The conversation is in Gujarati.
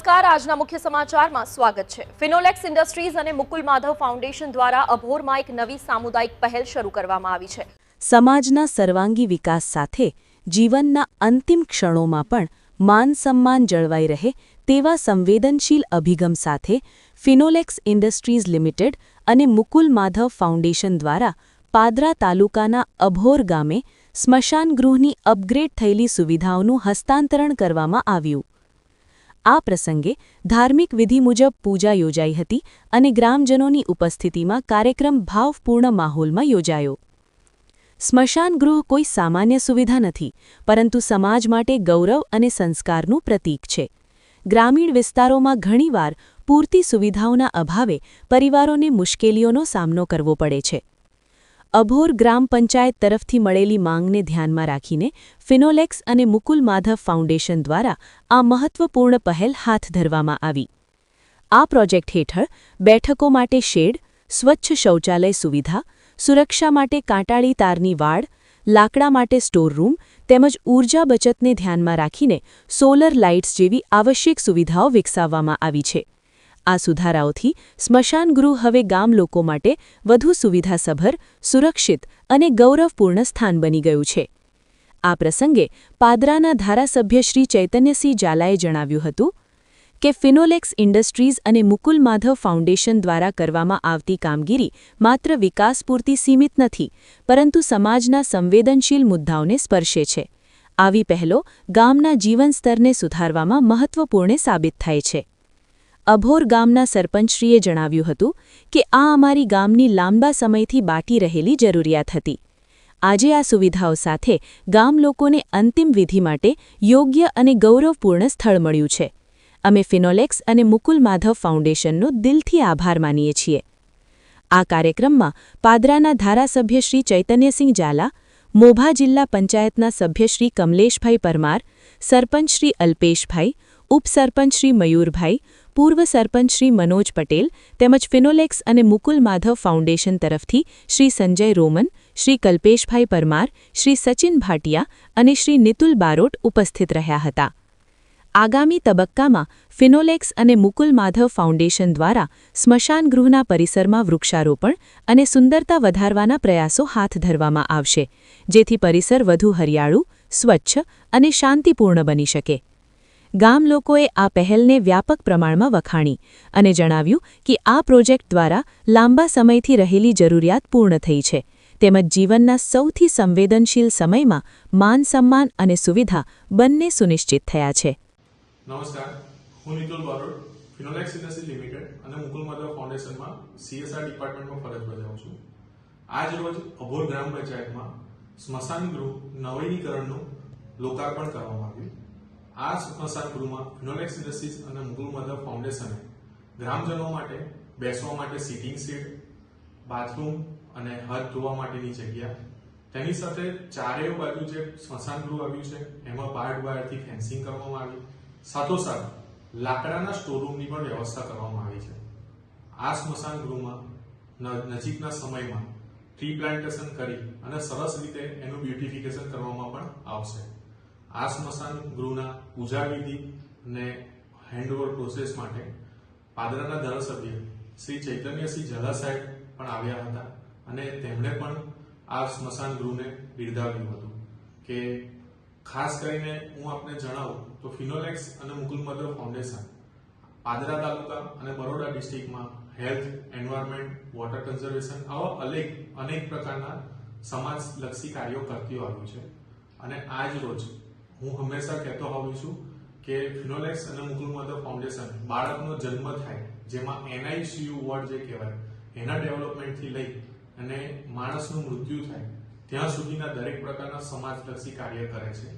નમસ્કાર, આજના મુખ્ય સમાચારમાં સ્વાગત છે। ફિનોલેક્સ ઇન્ડસ્ટ્રીઝ અને મુકુલ માધવ ફાઉન્ડેશન દ્વારા અભોરમાં એક નવી સામુદાયિક પહેલ શરૂ કરવામાં આવી છે। સમાજના સર્વાંગી વિકાસ સાથે જીવનના અંતિમ ક્ષણોમાં પણ માન સન્માન જળવાઈ રહે તેવા સંવેદનશીલ અભિગમ સાથે ફિનોલેક્સ ઇન્ડસ્ટ્રીઝ લિમિટેડ અને મુકુલ માધવ ફાઉન્ડેશન દ્વારા પાદરા તાલુકાના અભોર ગામે સ્મશાનગૃહની અપગ્રેડ થયેલી સુવિધાઓનું હસ્તાંતરણ કરવામાં આવ્યું। આ પ્રસંગે ધાર્મિક વિધિ મુજબ પૂજા યોજાઈ હતી અને ગ્રામજનોની ઉપસ્થિતિમાં કાર્યક્રમ ભાવપૂર્ણ માહોલમાં યોજાયો। સ્મશાનગૃહ કોઈ સામાન્ય સુવિધા નથી, પરંતુ સમાજ માટે ગૌરવ અને સંસ્કારનું પ્રતીક છે। ગ્રામીણ વિસ્તારોમાં ઘણીવાર પૂરતી સુવિધાઓના અભાવે પરિવારોને મુશ્કેલીઓનો સામનો કરવો પડે છે। અભોર ગ્રામ પંચાયત તરફથી મળેલી માંગને ધ્યાનમાં રાખીને ફિનોલેક્સ અને મુકુલ માધવ ફાઉન્ડેશન દ્વારા આ મહત્વપૂર્ણ પહેલ હાથ ધરવામાં આવી। આ પ્રોજેક્ટ હેઠળ બેઠકો માટે શેડ, સ્વચ્છ શૌચાલય સુવિધા, સુરક્ષા માટે કાંટાળી તારની વાડ, લાકડા માટે સ્ટોર રૂમ તેમજ ઊર્જા બચતને ધ્યાનમાં રાખીને સોલર લાઇટ્સ જેવી આવશ્યક સુવિધાઓ વિકસાવવામાં આવી છે। આ સુધારાઓથી સ્મશાનગૃહ હવે ગામ લોકો માટે વધુ સુવિધાસભર, સુરક્ષિત અને ગૌરવપૂર્ણ સ્થાન બની ગયું છે। આ પ્રસંગે પાદરાના ધારાસભ્ય શ્રી ચૈતન્યસિંહ ઝાલાએ જણાવ્યું હતું કે ફિનોલેક્સ ઇન્ડસ્ટ્રીઝ અને મુકુલ માધવ ફાઉન્ડેશન દ્વારા કરવામાં આવતી કામગીરી માત્ર વિકાસ પૂરતી સીમિત નથી, પરંતુ સમાજના સંવેદનશીલ મુદ્દાઓને સ્પર્શે છે। આવી પહેલો ગામના જીવન સ્તરને સુધારવામાં મહત્વપૂર્ણ સાબિત થાય છે। અભોર ગામના સરપંચશ્રીએ જણાવ્યું હતું કે આ અમારી ગામની લાંબા સમયથી બાકી રહેલી જરૂરિયાત હતી। આજે આ સુવિધાઓ સાથે ગામ લોકોને અંતિમ વિધિ માટે યોગ્ય અને ગૌરવપૂર્ણ સ્થળ મળ્યું છે। અમે ફિનોલેક્સ અને મુકુલ માધવ ફાઉન્ડેશનનો દિલથી આભાર માનીએ છીએ। આ કાર્યક્રમમાં પાદરાના ધારાસભ્ય શ્રી ચૈતન્યસિંહ ઝાલા, મોભા જિલ્લા પંચાયતના સભ્ય શ્રી કમલેશભાઈ પરમાર, સરપંચ શ્રી અલ્પેશભાઈ, ઉપસરપંચ શ્રી મયુરભાઈ, પૂર્વ સરપંચ શ્રી મનોજ પટેલ તેમજ ફિનોલેક્સ અને મુકુલ માધવ ફાઉન્ડેશન તરફથી શ્રી સંજય રોમન, શ્રી કલ્પેશભાઈ પરમાર, શ્રી સચિન ભાટિયા અને શ્રી નિતુલ બારોટ ઉપસ્થિત રહ્યા હતા। આગામી તબક્કામાં ફિનોલેક્સ અને મુકુલ માધવ ફાઉન્ડેશન દ્વારા સ્મશાનગૃહના પરિસરમાં વૃક્ષારોપણ અને સુંદરતા વધારવાના પ્રયાસો હાથ ધરવામાં આવશે, જેથી પરિસર વધુ હરિયાળું, સ્વચ્છ અને શાંતિપૂર્ણ બની શકે। ગામ લોકોએ આ પહેલને વ્યાપક પ્રમાણમાં વખાણી અને જણાવ્યું કે આ પ્રોજેક્ટ દ્વારા લાંબા સમયથી રહેલી જરૂરિયાત પૂર્ણ થઈ છે, તેમજ જીવનના સૌથી સંવેદનશીલ સમયમાં માન સન્માન અને સુવિધા બંને સુનિશ્ચિત થયા છે। નમસ્કાર, હું નિતુલ બારોટ, ફિનોલેક્સ ઇન્ડસ્ટ્રીઝ લિમિટેડ અને મુકુલ માધવ ફાઉન્ડેશનમાં CSR ડિપાર્ટમેન્ટમાં ફરજ બજાવું છું। આજ રોજ અભોર ગ્રામ પંચાયતમાં સ્મશાનગૃહ નવીનીકરણનું લોકાર્પણ કરવામાં આવ્યું। આ સ્મશાનગૃહમાં ફિનોલેક્સ ઇન્ડસ્ટ્રીઝ અને મુકુલ માધવ ફાઉન્ડેશને ગ્રામજનો માટે બેસવા માટે સિટિંગ સીટ, બાથરૂમ અને હાથ ધોવા માટેની જગ્યા, તેની સાથે ચારેય બાજુ જે સ્મશાનગૃહ આવ્યું છે એમાં બાર્ડ વાયરથી ફેન્સિંગ કરવામાં આવી, સાથોસાથ લાકડાના સ્ટોરરૂમની પણ વ્યવસ્થા કરવામાં આવી છે। આ સ્મશાનગૃહમાં નજીકના સમયમાં ટ્રી પ્લાન્ટેશન કરી અને સરસ રીતે એનું બ્યુટિફિકેશન કરવામાં પણ આવશે। આ સ્મશાન ગૃહના પૂજા વિધિ અને હેન્ડઓવર પ્રોસેસ માટે પાદરાના ધારાસભ્ય શ્રી ચૈતન્યસિંહ ઝાલા સાહેબ પણ આવ્યા હતા અને તેમણે પણ આ સ્મશાન ગૃહને બિરદાવ્યું હતું કે ખાસ કરીને હું આપને જણાવું તો ફિનોલેક્સ અને મુકુલ માધવ ફાઉન્ડેશન પાદરા તાલુકા અને બરોડા ડિસ્ટ્રિક્ટમાં હેલ્થ, એન્વાયરમેન્ટ, વોટર કન્ઝર્વેશન આવા અનેક પ્રકારના સમાજલક્ષી કાર્યો કરતી આવ્યું છે। અને આજ રોજ હું હંમેશા કહેતો આવું છું કે ફિનોલેક્સ અને મુકુલ માધવ ફાઉન્ડેશન બાળકનો જન્મ થાય જેમાં NICU વોર્ડ જે કહેવાય એના ડેવલપમેન્ટથી લઈ અને માણસનું મૃત્યુ થાય ત્યાં સુધીના દરેક પ્રકારના સમાજલક્ષી કાર્ય કરે છે।